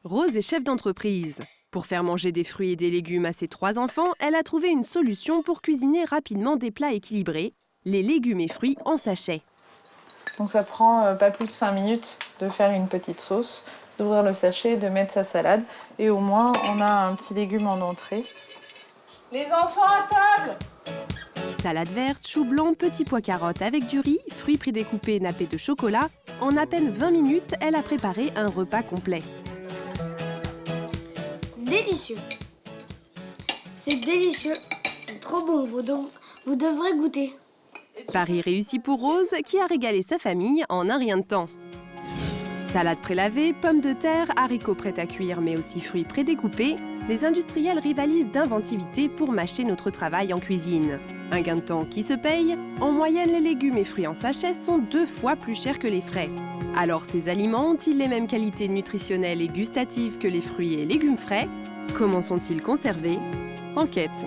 Rose est chef d'entreprise. Pour faire manger des fruits et des légumes à ses 3 enfants, elle a trouvé une solution pour cuisiner rapidement des plats équilibrés, les légumes et fruits en sachet. Donc ça prend pas plus de 5 minutes de faire une petite sauce, d'ouvrir le sachet, de mettre sa salade. Et au moins, on a un petit légume en entrée. Les enfants à table! Salade verte, chou blanc, petits pois carottes avec du riz, fruits prédécoupés nappés de chocolat. En à peine 20 minutes, elle a préparé un repas complet. Délicieux. C'est délicieux. C'est trop bon. Vous devrez goûter. Pari réussi pour Rose, qui a régalé sa famille en un rien de temps. Salade prélavée, pommes de terre, haricots prêts à cuire, mais aussi fruits prédécoupés, les industriels rivalisent d'inventivité pour mâcher notre travail en cuisine. Un gain de temps qui se paye. En moyenne, les légumes et fruits en sachet sont 2 fois plus chers que les frais. Alors, ces aliments ont-ils les mêmes qualités nutritionnelles et gustatives que les fruits et légumes frais? Comment sont-ils conservés? Enquête.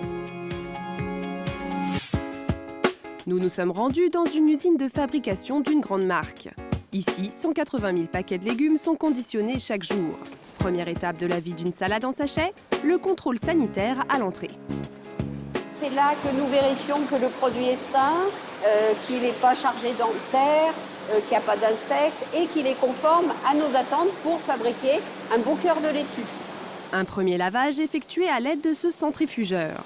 Nous nous sommes rendus dans une usine de fabrication d'une grande marque. Ici, 180 000 paquets de légumes sont conditionnés chaque jour. Première étape de la vie d'une salade en sachet, le contrôle sanitaire à l'entrée. C'est là que nous vérifions que le produit est sain, qu'il n'est pas chargé d'haltères, qu'il n'y a pas d'insectes et qu'il est conforme à nos attentes pour fabriquer un beau cœur de laitue. Un premier lavage effectué à l'aide de ce centrifugeur.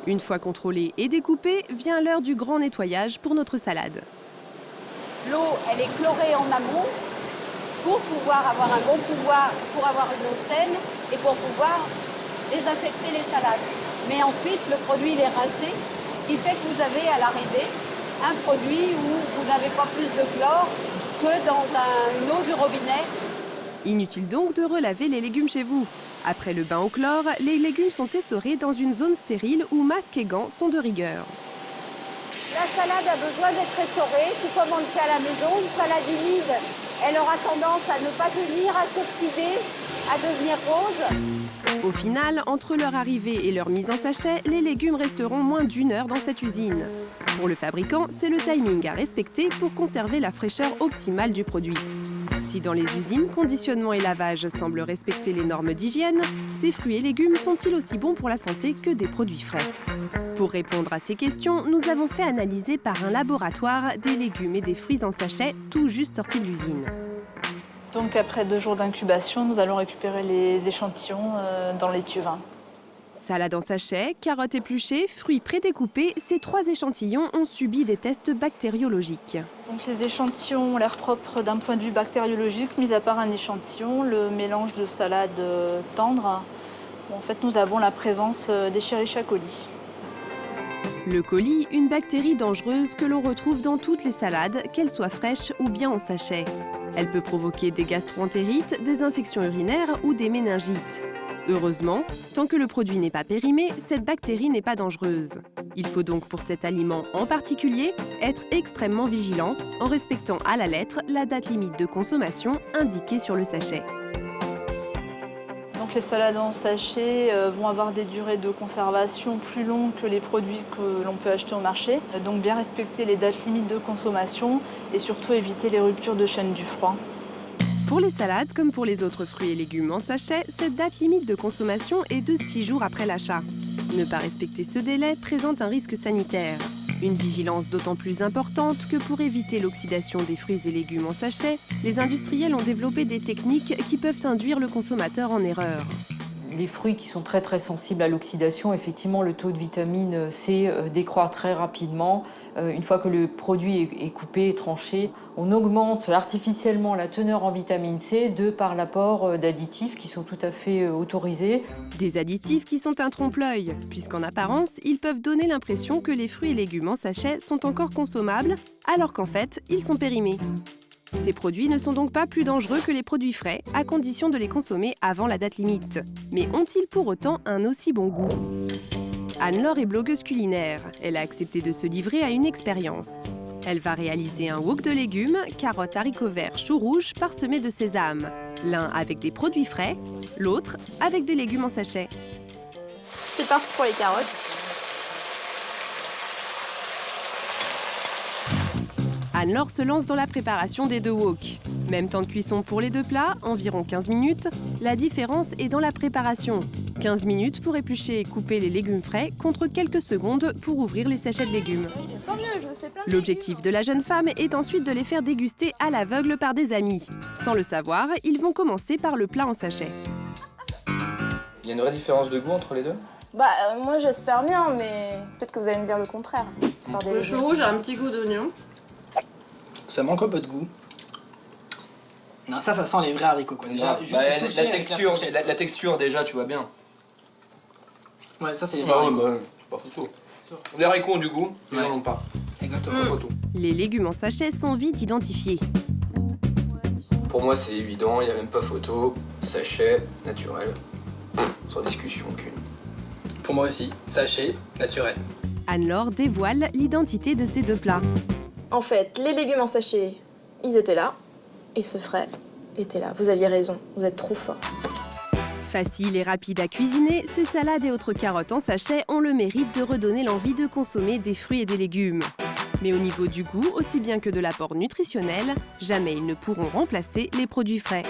Une fois contrôlé et découpé, vient l'heure du grand nettoyage pour notre salade. L'eau, elle est chlorée en amont pour pouvoir avoir un bon pouvoir, pour avoir une eau saine et pour pouvoir désinfecter les salades. Mais ensuite, le produit il est rincé, ce qui fait que vous avez à l'arrivée un produit où vous n'avez pas plus de chlore que dans une eau du robinet. Inutile donc de relaver les légumes chez vous. Après le bain au chlore, les légumes sont essorés dans une zone stérile où masques et gants sont de rigueur. La salade a besoin d'être essorée, tout comme on le fait à la maison. Une salade humide, elle aura tendance à ne pas tenir, à s'oxyder, à devenir rose. Au final, entre leur arrivée et leur mise en sachet, les légumes resteront moins d'1 heure dans cette usine. Pour le fabricant, c'est le timing à respecter pour conserver la fraîcheur optimale du produit. Si dans les usines, conditionnement et lavage semblent respecter les normes d'hygiène, ces fruits et légumes sont-ils aussi bons pour la santé que des produits frais? Pour répondre à ces questions, nous avons fait analyser par un laboratoire des légumes et des fruits en sachet tout juste sortis de l'usine. Donc après 2 jours d'incubation, nous allons récupérer les échantillons dans l'étuvin. Salade en sachet, carottes épluchées, fruits prédécoupés, ces 3 échantillons ont subi des tests bactériologiques. Donc les échantillons ont l'air propres d'un point de vue bactériologique, mis à part un échantillon, le mélange de salade tendre. En fait, nous avons la présence d'Escherichia coli. Le coli, une bactérie dangereuse que l'on retrouve dans toutes les salades, qu'elles soient fraîches ou bien en sachet. Elle peut provoquer des gastro-entérites, des infections urinaires ou des méningites. Heureusement, tant que le produit n'est pas périmé, cette bactérie n'est pas dangereuse. Il faut donc pour cet aliment en particulier être extrêmement vigilant en respectant à la lettre la date limite de consommation indiquée sur le sachet. Donc les salades en sachet vont avoir des durées de conservation plus longues que les produits que l'on peut acheter au marché. Donc bien respecter les dates limites de consommation et surtout éviter les ruptures de chaîne du froid. Pour les salades, comme pour les autres fruits et légumes en sachet, cette date limite de consommation est de 6 jours après l'achat. Ne pas respecter ce délai présente un risque sanitaire. Une vigilance d'autant plus importante que pour éviter l'oxydation des fruits et légumes en sachet, les industriels ont développé des techniques qui peuvent induire le consommateur en erreur. Les fruits qui sont très sensibles à l'oxydation, effectivement, le taux de vitamine C décroît très rapidement. Une fois que le produit est coupé et tranché, on augmente artificiellement la teneur en vitamine C par l'apport d'additifs qui sont tout à fait autorisés. Des additifs qui sont un trompe-l'œil, puisqu'en apparence, ils peuvent donner l'impression que les fruits et légumes en sachet sont encore consommables, alors qu'en fait, ils sont périmés. Ces produits ne sont donc pas plus dangereux que les produits frais, à condition de les consommer avant la date limite. Mais ont-ils pour autant un aussi bon goût? Anne-Laure est blogueuse culinaire. Elle a accepté de se livrer à une expérience. Elle va réaliser un wok de légumes, carottes, haricots verts, choux rouges parsemés de sésame. L'un avec des produits frais, l'autre avec des légumes en sachet. C'est parti pour les carottes. Anne-Laure se lance dans la préparation des 2 wok. Même temps de cuisson pour les 2 plats, environ 15 minutes. La différence est dans la préparation. 15 minutes pour éplucher et couper les légumes frais contre quelques secondes pour ouvrir les sachets de légumes. Tant mieux, je vous fais plein de L'objectif de la jeune femme est ensuite de les faire déguster à l'aveugle par des amis. Sans le savoir, ils vont commencer par le plat en sachet. Il y a une vraie différence de goût entre les deux? Moi j'espère bien, mais peut-être que vous allez me dire le contraire. Par des Le légumes. chou rouge a un petit goût d'oignon. Ça manque un peu de goût. Non, ça sent les vrais haricots quoi. Déjà, juste toucher avec fourchette. la texture déjà, tu vois bien. Ouais, ça c'est les vrais haricots. Pas photo. Les haricots ont du goût, ils n'en ont pas. Exactement. Pas photo. Les légumes en sachet sont vite identifiés. Pour moi, c'est évident, il n'y a même pas photo. Sachet, naturel. Sans discussion aucune. Pour moi aussi, sachet, naturel. Anne-Laure dévoile l'identité de ces 2 plats. En fait, les légumes en sachet, ils étaient là. Et ce frais était là. Vous aviez raison, vous êtes trop fort. Facile et rapide à cuisiner, ces salades et autres carottes en sachet ont le mérite de redonner l'envie de consommer des fruits et des légumes. Mais au niveau du goût, aussi bien que de l'apport nutritionnel, jamais ils ne pourront remplacer les produits frais.